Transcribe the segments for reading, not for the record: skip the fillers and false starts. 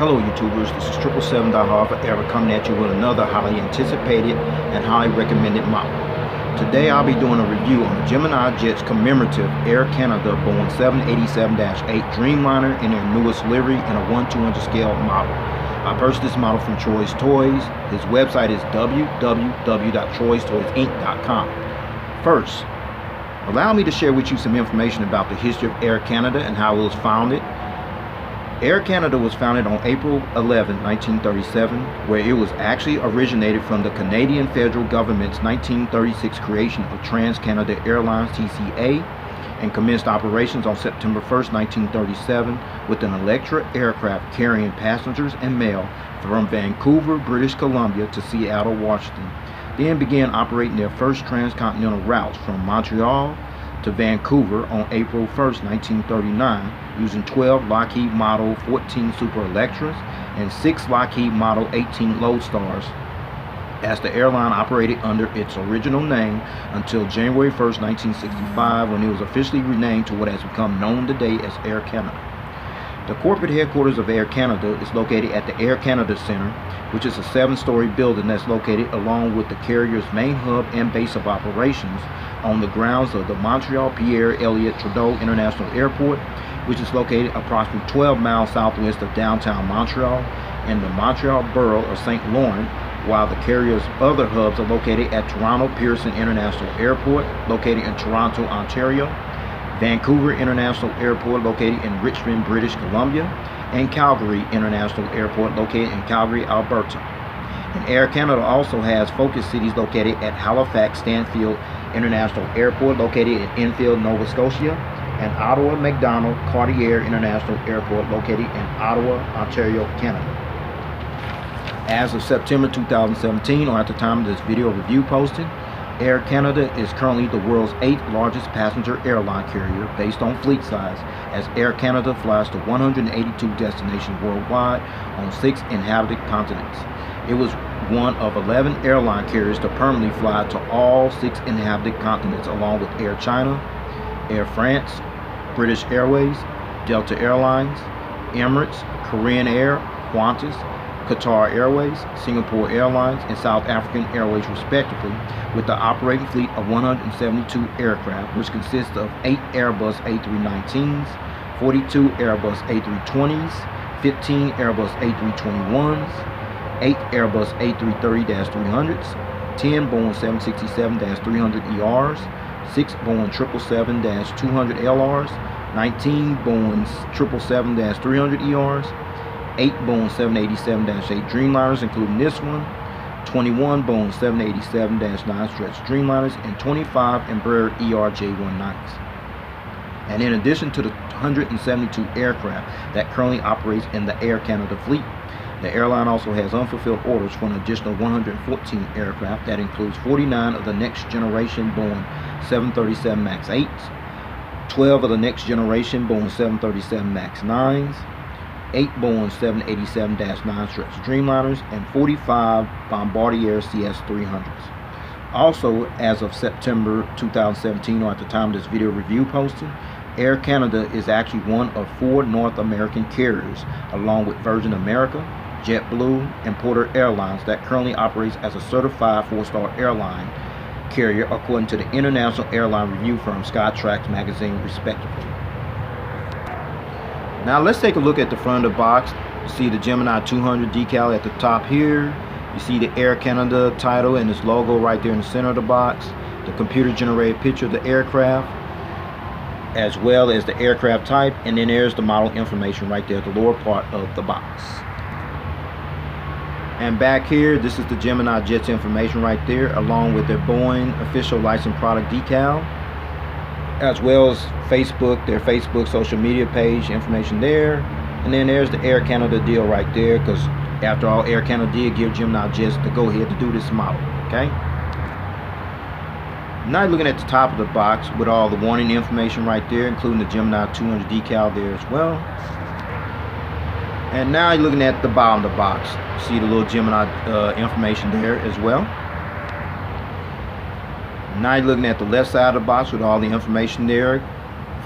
Hello YouTubers, this is 777-8 Forever coming at you with another highly anticipated and highly recommended model. Today I'll be doing a review on the Gemini Jets Commemorative Air Canada Boeing 787-8 Dreamliner in their newest livery in a 1/200 scale model. I purchased this model from Troy's Toys. His website is www.troystoysinc.com. First, allow me to share with you some information about the history of Air Canada and how it was founded. Air Canada was founded on April 11, 1937, where it was actually originated from the Canadian federal government's 1936 creation of Trans-Canada Airlines (TCA) and commenced operations on September 1, 1937 with an Electra aircraft carrying passengers and mail from Vancouver, British Columbia to Seattle, Washington. Then began operating their first transcontinental routes from Montreal to Vancouver on April 1, 1939, using 12 Lockheed Model 14 Super Electras and 6 Lockheed Model 18 Lodestars, as the airline operated under its original name until January 1, 1965, when it was officially renamed to what has become known today as Air Canada. The corporate headquarters of Air Canada is located at the Air Canada Center, which is a 7-story building that's located along with the carrier's main hub and base of operations on the grounds of the Montreal Pierre Elliott Trudeau International Airport, which is located approximately 12 miles southwest of downtown Montreal and the Montreal borough of St. Laurent, while the carrier's other hubs are located at Toronto Pearson International Airport, located in Toronto, Ontario, Vancouver International Airport, located in Richmond, British Columbia, and Calgary International Airport, located in Calgary, Alberta. And Air Canada also has focus cities located at Halifax Stanfield International Airport, located in Enfield, Nova Scotia, and Ottawa MacDonald Cartier International Airport, located in Ottawa, Ontario, Canada. As of September 2017, or at the time of this video review posted, Air Canada is currently the world's 8th largest passenger airline carrier based on fleet size, as Air Canada flies to 182 destinations worldwide on 6 inhabited continents. It was one of 11 airline carriers to permanently fly to all 6 inhabited continents, along with Air China, Air France, British Airways, Delta Airlines, Emirates, Korean Air, Qantas, Qatar Airways, Singapore Airlines, and South African Airways respectively, with the operating fleet of 172 aircraft, which consists of 8 Airbus A319s, 42 Airbus A320s, 15 Airbus A321s, 8 Airbus A330-300s, 10 Boeing 767-300ERs, 6 Boeing 777-200LRs, 19 Boeing 777-300ERs, 8 Boeing 787-8 Dreamliners, including this one, 21 Boeing 787-9 stretch Dreamliners, and 25 Embraer ERJ-19s. And in addition to the 172 aircraft that currently operates in the Air Canada fleet, the airline also has unfulfilled orders for an additional 114 aircraft. That includes 49 of the next generation Boeing 737 MAX 8s, 12 of the next generation Boeing 737 MAX 9s, 8 Boeing 787-9 stretch Dreamliners, and 45 Bombardier CS-300s. Also, as of September 2017, or at the time this video review posted, Air Canada is actually one of 4 North American carriers, along with Virgin America, JetBlue, and Porter Airlines, that currently operates as a certified 4-star airline carrier according to the international airline review firm Skytrax magazine respectively. Now let's take a look at the front of the box. You see the Gemini 200 decal at the top here. You see the Air Canada title and its logo right there in the center of the box. The computer generated picture of the aircraft, as well as the aircraft type, and then there's the model information right there at the lower part of the box. And back here, this is the Gemini Jets information right there, along with their Boeing official licensed product decal, as well as Facebook, their Facebook social media page information there. And then there's the Air Canada deal right there, because after all, Air Canada did give Gemini Jets the go ahead to do this model. Okay, now you're looking at the top of the box with all the warning information right there, including the Gemini 200 decal there as well. And now you're looking at the bottom of the box. See the little Gemini information there as well. Now you're looking at the left side of the box with all the information there.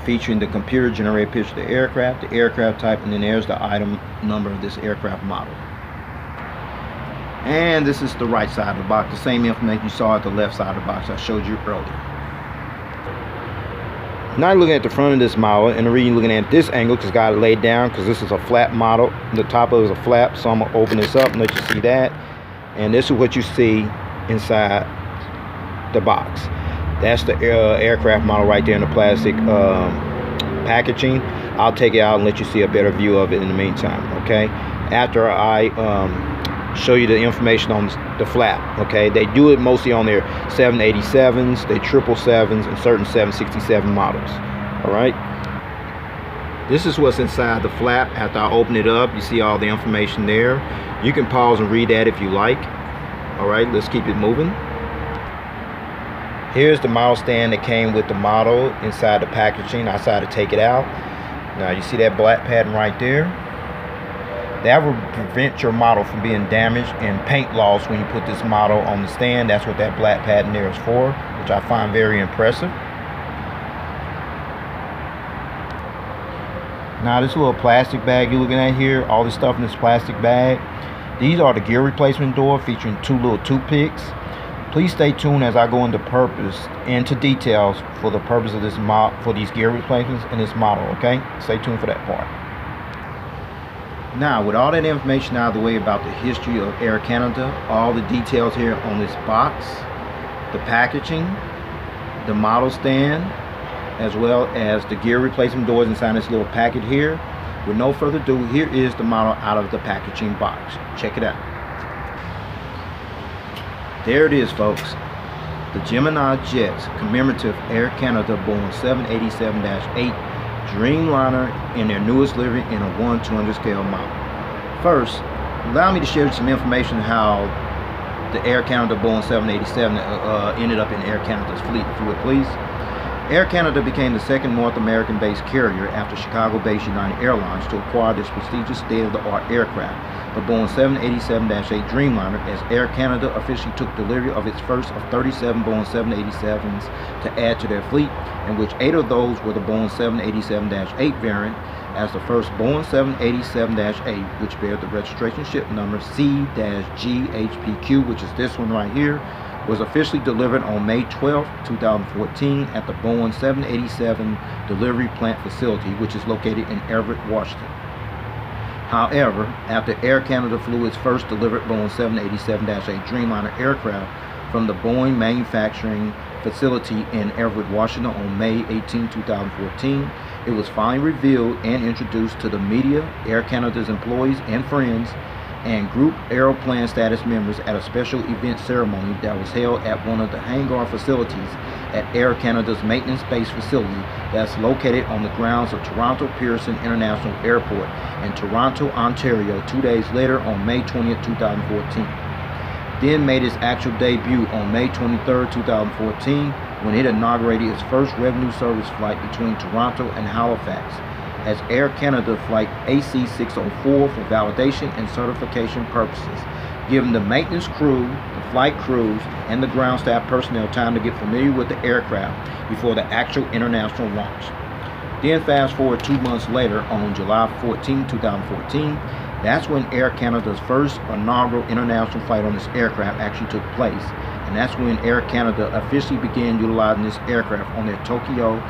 featuring the computer generated picture of the aircraft type, and then there's the item number of this aircraft model. And this is the right side of the box, the same information you saw at the left side of the box I showed you earlier. Now looking at the front of this model, and the reason looking at this angle because got it laid down because this is a flat model. The top of it is a flap, so I'm gonna open this up and let you see that. And this is what you see inside the box. That's the aircraft model right there in the plastic packaging. I'll take it out and let you see a better view of it in the meantime. Okay, after I show you the information on the flap. Okay, they do it mostly on their 787s, their 777s, and certain 767 models. All right, this is what's inside the flap. After I open it up, you see all the information there. You can pause and read that if you like. All right, let's keep it moving. Here's the model stand that came with the model inside the packaging. I decided to take it out. Now you see that black pattern right there. That will prevent your model from being damaged and paint loss when you put this model on the stand. That's what that black pattern there is for, which I find very impressive. Now this little plastic bag you're looking at here, all this stuff in this plastic bag, these are the gear replacement door featuring 2 little toothpicks. Please stay tuned as I go into details for the purpose of this for these gear replacements and this model. Okay, stay tuned for that part. Now, with all that information out of the way about the history of Air Canada, all the details here on this box, the packaging, the model stand, as well as the gear replacement doors inside this little packet here, with no further ado, here is the model out of the packaging box. Check it out. There it is, folks. The Gemini Jets Commemorative Air Canada Boeing 787-8 Dreamliner in their newest livery in a 1/200 scale model. First, allow me to share some information how the Air Canada Boeing 787 ended up in Air Canada's fleet, if you would please. Air Canada became the second North American-based carrier after Chicago-based United Airlines to acquire this prestigious state-of-the-art aircraft, the Boeing 787-8 Dreamliner, as Air Canada officially took delivery of its first of 37 Boeing 787s to add to their fleet, in which 8 of those were the Boeing 787-8 variant, as the first Boeing 787-8, which bears the registration ship number C-GHPQ, which is this one right here, was officially delivered on May 12, 2014 at the Boeing 787 delivery plant facility, which is located in Everett, Washington. However, after Air Canada flew its first delivered Boeing 787-8 Dreamliner aircraft from the Boeing manufacturing facility in Everett, Washington on May 18, 2014, it was finally revealed and introduced to the media, Air Canada's employees and friends, and group aeroplane status members at a special event ceremony that was held at one of the hangar facilities at Air Canada's maintenance base facility that's located on the grounds of Toronto Pearson International Airport in Toronto, Ontario, 2 days later on May 20th, 2014. Then made its actual debut on May 23rd, 2014, when it inaugurated its first revenue service flight between Toronto and Halifax as Air Canada Flight AC-604 for validation and certification purposes, giving the maintenance crew, the flight crews, and the ground staff personnel time to get familiar with the aircraft before the actual international launch. Then fast forward 2 months later, on July 14, 2014, that's when Air Canada's first inaugural international flight on this aircraft actually took place, and that's when Air Canada officially began utilizing this aircraft on their Toronto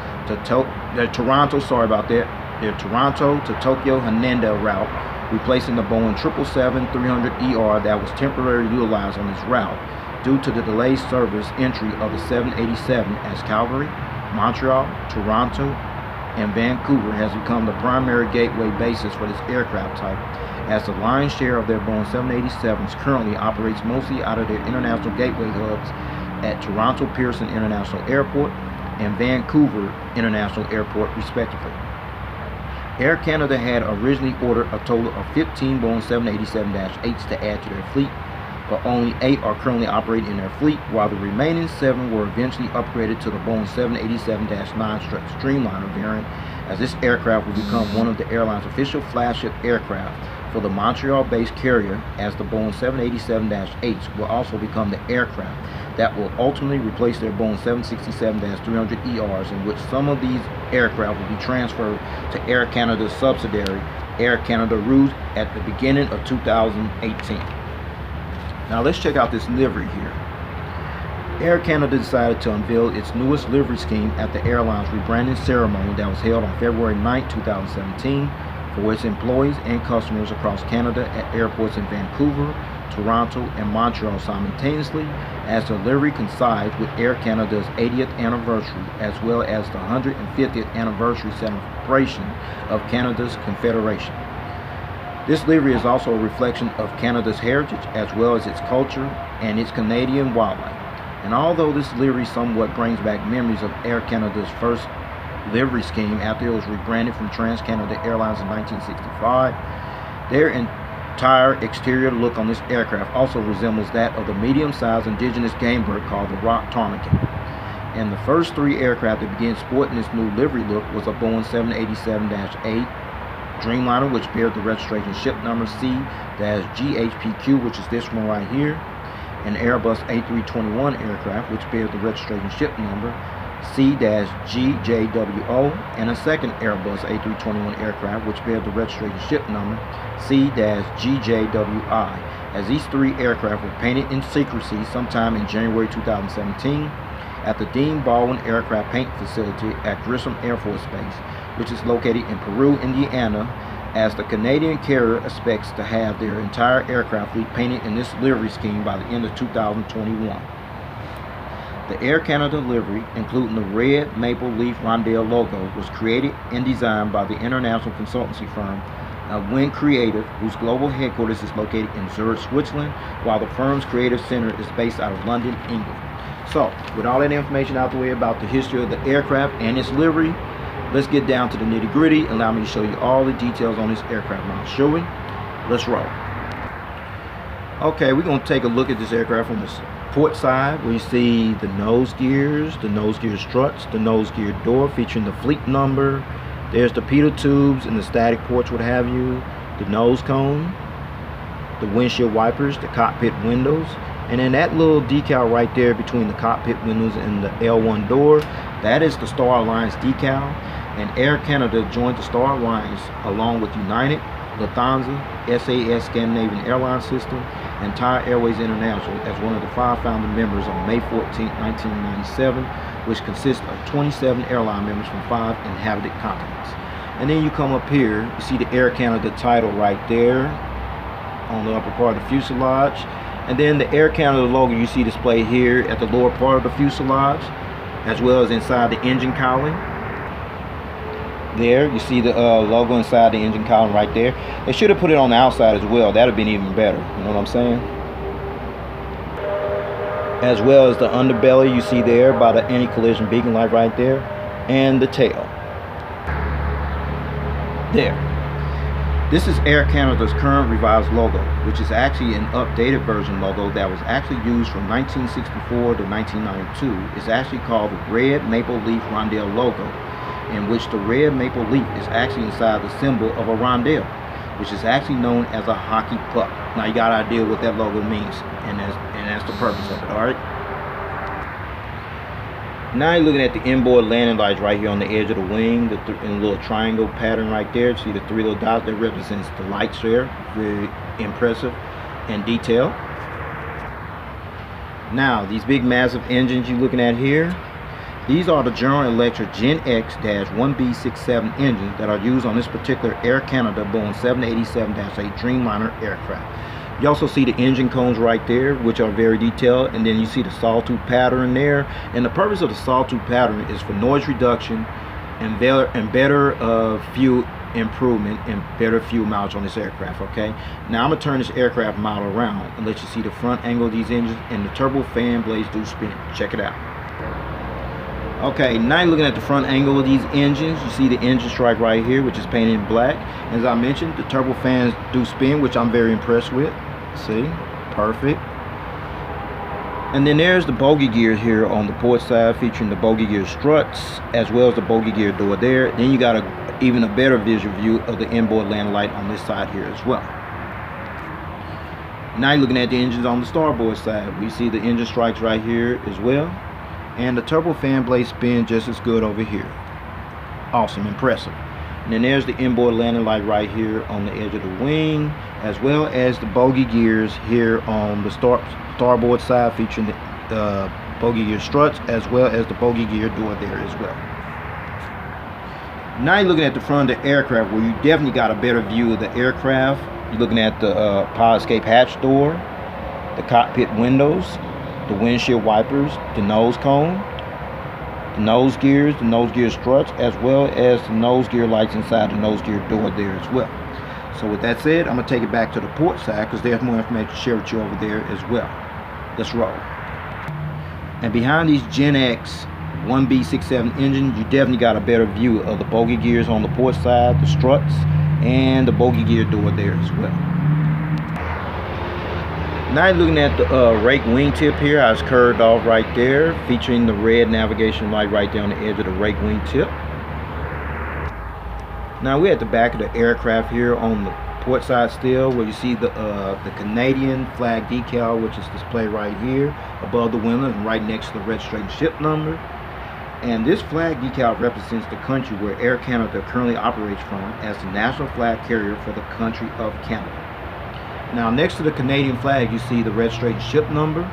to Tokyo Haneda route, replacing the Boeing 777-300ER that was temporarily utilized on this route due to the delayed service entry of the 787, as Calgary, Montreal, Toronto, and Vancouver has become the primary gateway basis for this aircraft type, as the lion's share of their Boeing 787s currently operates mostly out of their international gateway hubs at Toronto Pearson International Airport and Vancouver International Airport, respectively. Air Canada had originally ordered a total of 15 Boeing 787-8s to add to their fleet, but only 8 are currently operating in their fleet, while the remaining 7 were eventually upgraded to the Boeing 787-9 Dreamliner variant, as this aircraft will become one of the airline's official flagship aircraft for the Montreal-based carrier, as the Boeing 787-8s will also become the aircraft that will ultimately replace their Boeing 767-300ERs, in which some of these aircraft will be transferred to Air Canada's subsidiary, Air Canada Rouge, at the beginning of 2018. Now let's check out this livery here. Air Canada decided to unveil its newest livery scheme at the airline's rebranding ceremony that was held on February 9, 2017, for its employees and customers across Canada at airports in Vancouver, Toronto, and Montreal simultaneously, as the livery coincides with Air Canada's 80th anniversary, as well as the 150th anniversary celebration of Canada's Confederation. This livery is also a reflection of Canada's heritage, as well as its culture and its Canadian wildlife. And although this livery somewhat brings back memories of Air Canada's first livery scheme after it was rebranded from Trans-Canada Airlines in 1965, their entire exterior look on this aircraft also resembles that of the Medium Sized Indigenous Gamebird called the Rock Ptarmigan. And the first three aircraft that began sporting this new livery look was a Boeing 787-8 Dreamliner, which bears the registration ship number C-GHPQ, which is this one right here, an Airbus A321 aircraft, which bears the registration ship number C-GJWO, and a second Airbus A321 aircraft, which bears the registration ship number C-GJWI, as these three aircraft were painted in secrecy sometime in January 2017 at the Dean Baldwin Aircraft Paint Facility at Grissom Air Force Base, which is located in Peru, Indiana, as the Canadian carrier expects to have their entire aircraft fleet painted in this livery scheme by the end of 2021. The Air Canada livery, including the red maple leaf rondelle logo, was created and designed by the international consultancy firm Win Creative, whose global headquarters is located in Zurich, Switzerland, while the firm's creative center is based out of London, England. So, with all that information out the way about the history of the aircraft and its livery, let's get down to the nitty-gritty. Allow me to show you all the details on this aircraft. Now, shall we? Let's roll. Okay, we're going to take a look at this aircraft from the port side, where you see the nose gears, the nose gear struts, the nose gear door featuring the fleet number. There's the pitot tubes and the static ports, what have you, the nose cone, the windshield wipers, the cockpit windows, and then that little decal right there between the cockpit windows and the L1 door, that is the Star Alliance decal. And Air Canada joined the Star Alliance along with United, Lufthansa, SAS Scandinavian Airlines System, and Thai Airways International as one of the 5 founding members on May 14, 1997, which consists of 27 airline members from 5 inhabited continents. And then you come up here, you see the Air Canada title right there on the upper part of the fuselage, and then the Air Canada logo you see displayed here at the lower part of the fuselage, as well as inside the engine cowling. There you see the logo inside the engine column right there. They should have put it on the outside as well. That would have been even better, you know what I'm saying? As well as the underbelly you see there by the anti-collision beacon light right there, and the tail there. This is Air Canada's current revised logo, which is actually an updated version logo that was actually used from 1964 to 1992. It's actually called the red maple leaf rondelle logo, in which the red maple leaf is actually inside the symbol of a rondelle, which is actually known as a hockey puck. Now you got an idea what that logo means, and that's the purpose of it. All right. Now you're looking at the inboard landing lights right here on the edge of the wing, in a little triangle pattern right there. See the 3 little dots that represents the lights there. Very impressive and detailed. Now these big massive engines you're looking at here, these are the General Electric Gen X-1B67 engines that are used on this particular Air Canada Boeing 787-8 Dreamliner aircraft. You also see the engine cones right there, which are very detailed, and then you see the sawtooth pattern there. And the purpose of the sawtooth pattern is for noise reduction and better fuel improvement and better fuel mileage on this aircraft. Okay, now I'm gonna turn this aircraft model around and let you see the front angle of these engines, and the turbo fan blades do spin. Check it out. Okay, now you're looking at the front angle of these engines. You see the engine stripe right here, which is painted in black. As I mentioned, the turbo fans do spin, which I'm very impressed with. See, perfect. And then there's the bogey gear here on the port side, featuring the bogey gear struts as well as the bogey gear door there. Then you got even a better visual view of the inboard landing light on this side here as well. Now you're looking at the engines on the starboard side. We see the engine strikes right here as well, and the turbo fan blade spin just as good over here. Awesome, impressive. And then there's the inboard landing light right here on the edge of the wing, as well as the bogey gears here on the starboard side, featuring the bogey gear struts as well as the bogey gear door there as well. Now you're looking at the front of the aircraft, where you definitely got a better view of the aircraft. You're looking at the power escape hatch door, the cockpit windows, the windshield wipers, the nose cone, the nose gears, the nose gear struts, as well as the nose gear lights inside the nose gear door there as well. So with that said, I'm going to take it back to the port side because there's more information to share with you over there as well. Let's roll. And behind these Gen X 1B67 engine, you definitely got a better view of the bogey gears on the port side, the struts, and the bogey gear door there as well. Now you're looking at the rake wingtip here, how it's curved off right there, featuring the red navigation light right there on the edge of the rake wingtip. Now we're at the back of the aircraft here on the port side still, where you see the Canadian flag decal, which is displayed right here above the window and right next to the registration ship number. And this flag decal represents the country where Air Canada currently operates from as the national flag carrier for the country of Canada. Now next to the Canadian flag, you see the registration ship number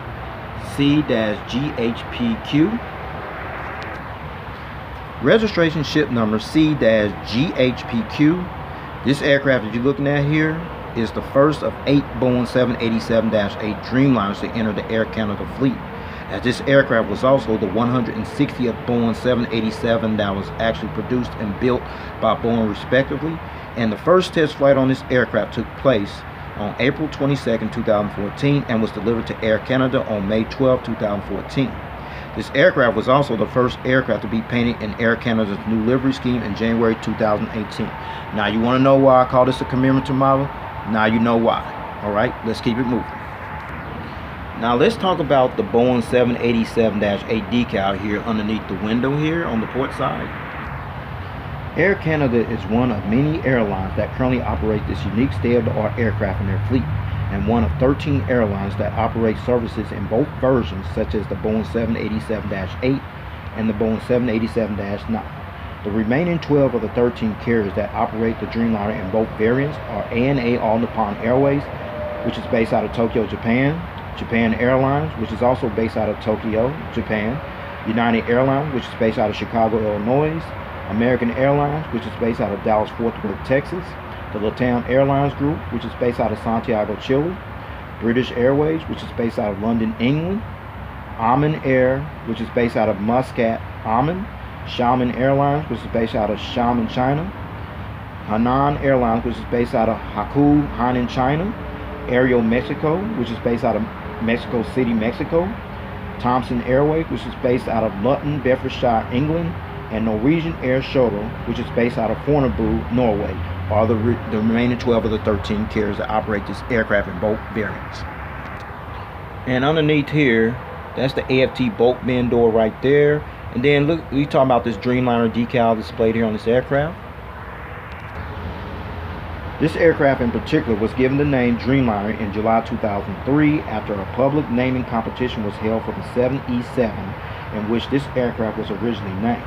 C-GHPQ. Registration ship number C-GHPQ. This aircraft that you're looking at here is the first of 8 Boeing 787-8 Dreamliners to enter the Air Canada fleet, as this aircraft was also the 160th Boeing 787 that was actually produced and built by Boeing respectively, and the first test flight on this aircraft took place on April 22nd, 2014 and was delivered to Air Canada on May 12, 2014. This aircraft was also the first aircraft to be painted in Air Canada's new livery scheme in January 2018. Now you want to know why I call this a commemorative model? Now you know why. Alright, let's keep it moving. Now let's talk about the Boeing 787-8 decal here underneath the window here on the port side. Air Canada is one of many airlines that currently operate this unique state-of-the-art aircraft in their fleet, and one of 13 airlines that operate services in both versions, such as the Boeing 787-8 and the Boeing 787-9. The remaining 12 of the 13 carriers that operate the Dreamliner in both variants are ANA All Nippon Airways, which is based out of Tokyo, Japan, Japan Airlines, which is also based out of Tokyo, Japan, United Airlines, which is based out of Chicago, Illinois, American Airlines, which is based out of Dallas-Fort Worth, Texas, the LATAM Airlines Group, which is based out of Santiago, Chile, British Airways, which is based out of London, England, Oman Air, which is based out of Muscat, Oman, Xiamen Airlines, which is based out of Xiamen, China, Hainan Airlines, which is based out of Haku, Hainan, China, Aero Mexico, which is based out of Mexico City, Mexico, Thomson Airways, which is based out of Luton, Bedfordshire, England, and Norwegian Air Shuttle, which is based out of Fornebu, Norway, are the remaining 12 of the 13 carriers that operate this aircraft in both variants. And underneath here, that's the AFT bolt bin door right there. And then look, we talking about this Dreamliner decal displayed here on this aircraft. This aircraft in particular was given the name Dreamliner in July 2003 after a public naming competition was held for the 7E7, in which this aircraft was originally named.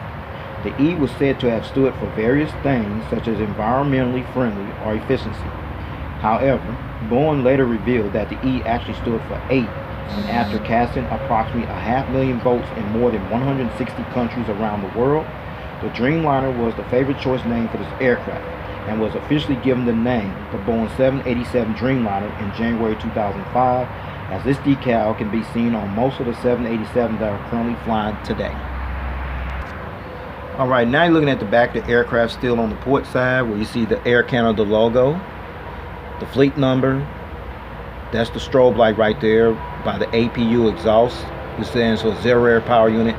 The E was said to have stood for various things such as environmentally friendly or efficiency. However, Boeing later revealed that the E actually stood for 8, and after casting approximately 500,000 votes in more than 160 countries around the world, the Dreamliner was the favorite choice name for this aircraft and was officially given the name the Boeing 787 Dreamliner in January 2005, as this decal can be seen on most of the 787s that are currently flying today. Alright, now you're looking at the back of the aircraft still on the port side, where you see the Air Canada logo, the fleet number, that's the strobe light right there by the APU exhaust. It stands for Zero Air Power Unit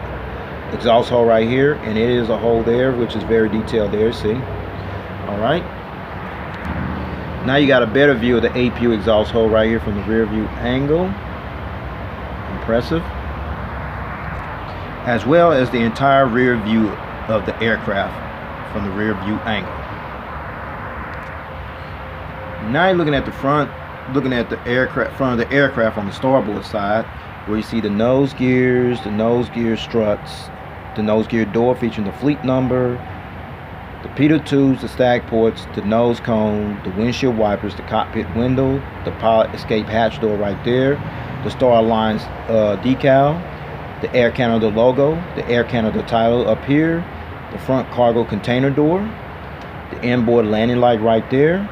exhaust hole right here, and it is a hole there which is very detailed there, see. Alright, now you got a better view of the APU exhaust hole right here from the rear view angle. Impressive. As well as the entire rear view of the aircraft from the rear view angle. Now you're looking at the front looking at the aircraft, front of the aircraft on the starboard side, where you see the nose gears, the nose gear struts, the nose gear door featuring the fleet number, the pitot tubes, the stag ports, the nose cone, the windshield wipers, the cockpit window, the pilot escape hatch door right there, the Star Alliance decal, the Air Canada logo, the Air Canada title up here, the front cargo container door, the inboard landing light right there,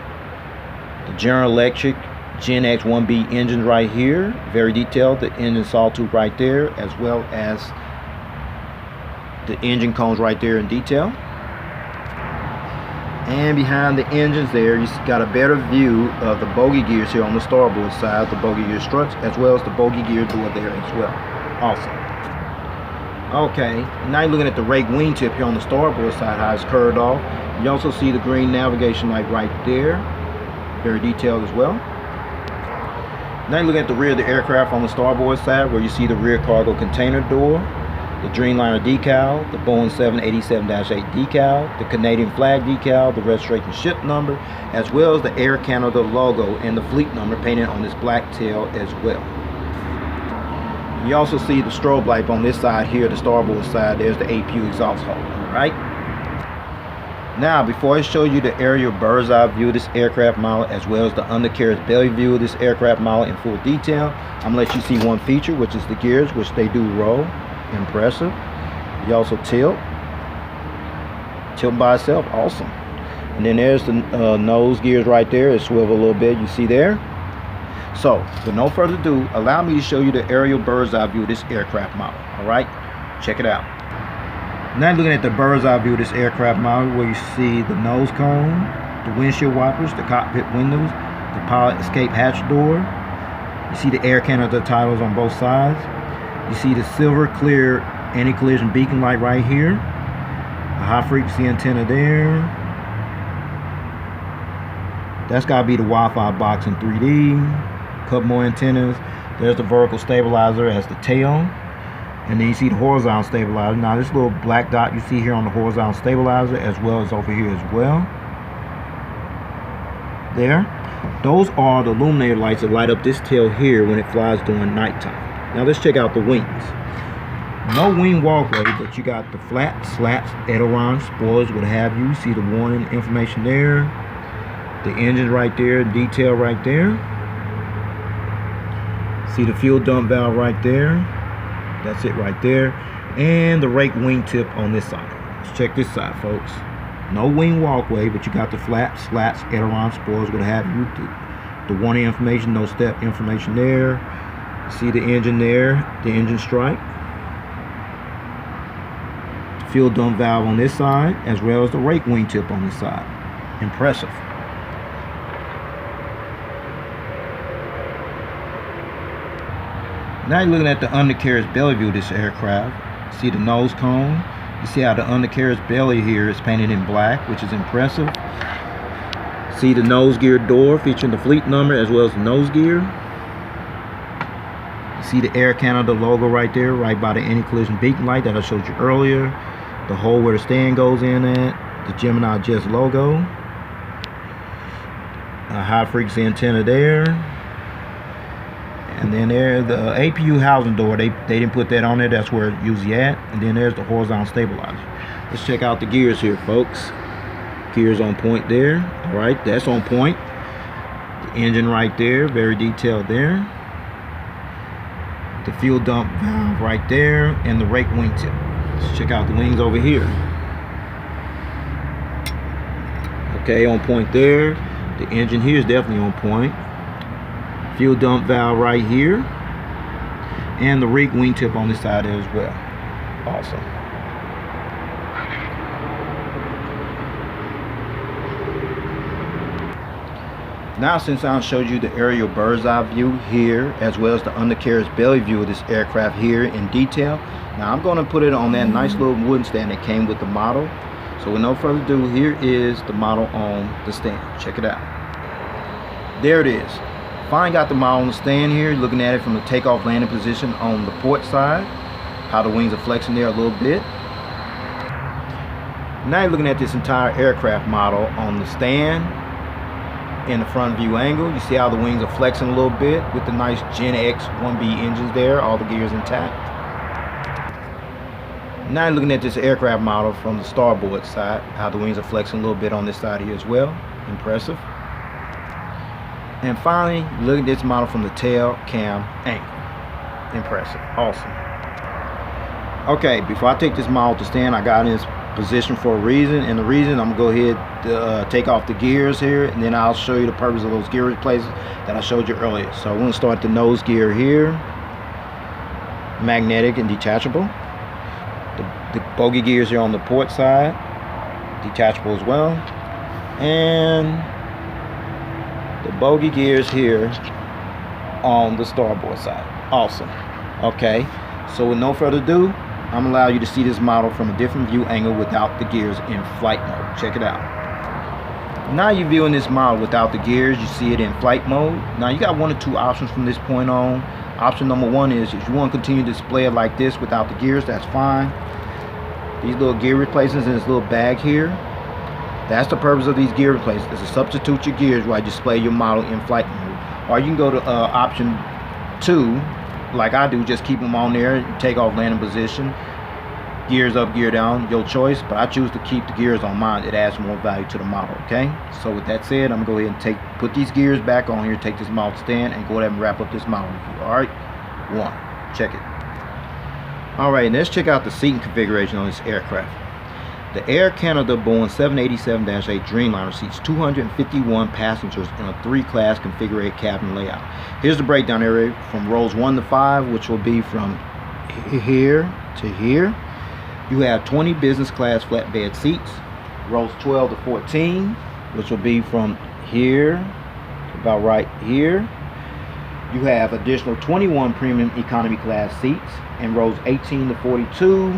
the General Electric Gen X 1B engine right here, very detailed, the engine sawtooth right there, as well as the engine cones right there in detail. And behind the engines there, you got a better view of the bogey gears here on the starboard side, the bogey gear struts, as well as the bogey gear door there as well. Awesome. Okay, now you're looking at the rake wingtip here on the starboard side, how it's curved off. You also see the green navigation light right there, very detailed as well. Now you're looking at the rear of the aircraft on the starboard side, where you see the rear cargo container door, the Dreamliner decal, the Boeing 787-8 decal, the Canadian flag decal, the registration ship number, as well as the Air Canada logo and the fleet number painted on this black tail as well. You also see the strobe light on this side here, the starboard side. There's the APU exhaust hole. Alright. Now, before I show you the aerial bird's eye view of this aircraft model, as well as the undercarriage belly view of this aircraft model in full detail, I'm going to let you see one feature, which is the gears, which they do roll. Impressive. You also tilt by itself. Awesome. And then there's the nose gears right there. It swivel a little bit. You see there. So, with no further ado, allow me to show you the aerial bird's eye view of this aircraft model. Alright, check it out. Now looking at the bird's eye view of this aircraft model, where you see the nose cone, the windshield wipers, the cockpit windows, the pilot escape hatch door. You see the Air Canada titles on both sides. You see the silver clear anti-collision beacon light right here. A high frequency antenna there. That's got to be the Wi-Fi box in 3D. Couple more antennas. There's the vertical stabilizer as the tail, and then you see the horizontal stabilizer. Now this little black dot you see here on the horizontal stabilizer, as well as over here as well. There, those are the illuminator lights that light up this tail here when it flies during nighttime. Now let's check out the wings. No wing walkway, but you got the flaps, slats, aileron, spoilers, what have you. See the warning information there. The engine right there, detail right there. See the fuel dump valve right there. That's it right there. And the rake wingtip on this side. Let's check this side, folks. No wing walkway, but you got the flaps, slats, aileron, spoilers, what have you. The warning information, no step information there. See the engine there, the engine stripe. Fuel dump valve on this side, as well as the rake wingtip on this side. Impressive. Now you're looking at the undercarriage belly view of this aircraft. See the nose cone. You see how the undercarriage belly here is painted in black, which is impressive. See the nose gear door featuring the fleet number as well as the nose gear. You see the Air Canada logo right there, right by the anti-collision beacon light that I showed you earlier. The hole where the stand goes in at. The Gemini Jets logo. A high frequency antenna there. And then there's the APU housing door. They didn't put that on there. That's where it's usually at. And then there's the horizontal stabilizer. Let's check out the gears here, folks. Gears on point there. All right, that's on point. The engine right there, very detailed there. The fuel dump valve right there, and the rake wingtip. Let's check out the wings over here. Okay, on point there. The engine here is definitely on point. Fuel dump valve right here, and the rake wingtip on this side as well. Awesome. Now, since I showed you the aerial bird's eye view here, as well as the undercarriage belly view of this aircraft here in detail, now I'm going to put it on that nice little wooden stand that came with the model. So with no further ado, here is the model on the stand. Check it out. There it is. Finally got the model on the stand here, looking at it from the takeoff landing position on the port side, how the wings are flexing there a little bit. Now you're looking at this entire aircraft model on the stand. in the front view angle. You see how the wings are flexing a little bit with the nice Gen X 1B engines there, all the gears intact. Now you're looking at this aircraft model from the starboard side, how the wings are flexing a little bit on this side here as well. Impressive. And finally, look at this model from the tail cam angle. Impressive. Awesome. Okay, before I take this model to stand, I got in this position for a reason, and the reason, I'm gonna go ahead to take off the gears here, and then I'll show you the purpose of those gear replacements that I showed you earlier. So I'm gonna start the nose gear here, magnetic and detachable. The bogey gears here on the port side, detachable as well, and the bogey gears here on the starboard side. Awesome. Okay, so with no further ado, I'm gonna allow you to see this model from a different view angle without the gears in flight mode. Check it out. Now you're viewing this model without the gears. You see it in flight mode. Now you got one or two options from this point on. Option number one is if you want to continue to display it like this without the gears, that's fine. These little gear replacements in this little bag here, that's the purpose of these gear replacements, is to substitute your gears while you display your model in flight mode. Or you can go to option 2, like I do, just keep them on there, take off landing position, gears up, gear down, your choice, but I choose to keep the gears on mine. It adds more value to the model. Okay, so with that said, I'm gonna go ahead and put these gears back on here, take this model to stand, and go ahead and wrap up this model review. All right, check it. All right, let's check out the seating configuration on this aircraft. The Air Canada Boeing 787-8 Dreamliner seats 251 passengers in a 3-class configured cabin layout. Here's the breakdown area from rows 1 to 5, which will be from here to here. You have 20 business class flatbed seats. Rows 12 to 14, which will be from here to about right here. You have additional 21 premium economy class seats, and rows 18 to 42,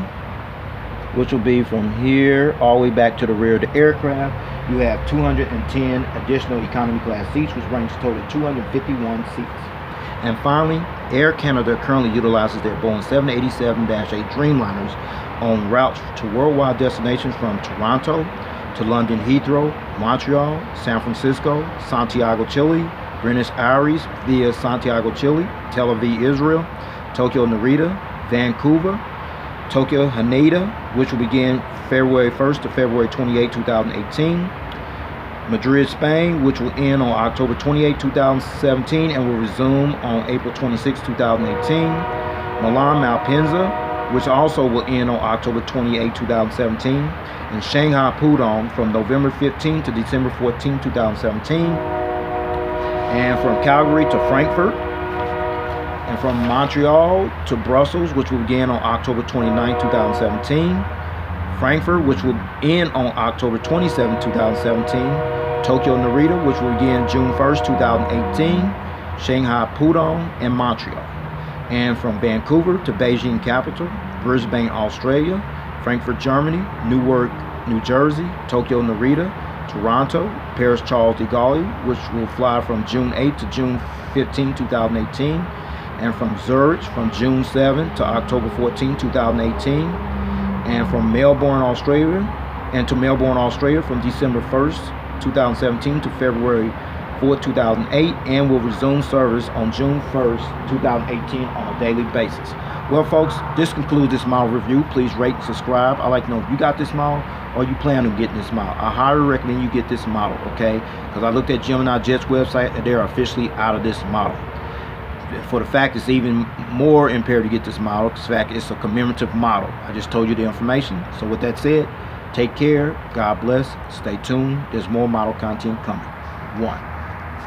which will be from here all the way back to the rear of the aircraft. You have 210 additional economy class seats, which brings total 251 seats. And finally, Air Canada currently utilizes their Boeing 787-8 Dreamliners on routes to worldwide destinations from Toronto to London Heathrow, Montreal, San Francisco, Santiago, Chile, Buenos Aires via Santiago, Chile, Tel Aviv, Israel, Tokyo Narita, Vancouver, Tokyo Haneda, which will begin February 1st to February 28, 2018. Madrid, Spain, which will end on October 28, 2017 and will resume on April 26, 2018. Milan, Malpensa, which also will end on October 28, 2017. And Shanghai, Pudong from November 15 to December 14, 2017. And from Calgary to Frankfurt. And from Montreal to Brussels, which will begin on October 29, 2017. Frankfurt, which will end on October 27, 2017. Tokyo Narita, which will begin June 1st, 2018. Shanghai, Pudong, and Montreal. And from Vancouver to Beijing Capital, Brisbane, Australia, Frankfurt, Germany, Newark, New Jersey, Tokyo Narita, Toronto, Paris Charles de Gaulle, which will fly from June 8 to June 15, 2018. And from Zurich from June 7 to October 14, 2018. And from Melbourne, Australia, from December 1st, 2017 to February 4, 2008, and will resume service on June 1st, 2018 on a daily basis. Well, folks, this concludes this model review. Please rate and subscribe. I'd like to know if you got this model or you plan on getting this model. I highly recommend you get this model, okay? Because I looked at Gemini Jets website and they're officially out of this model. For the fact it's even more imperative to get this model, because in fact it's a commemorative model. I just told you the information. So with that said, take care, God bless, stay tuned. There's more model content coming. 1.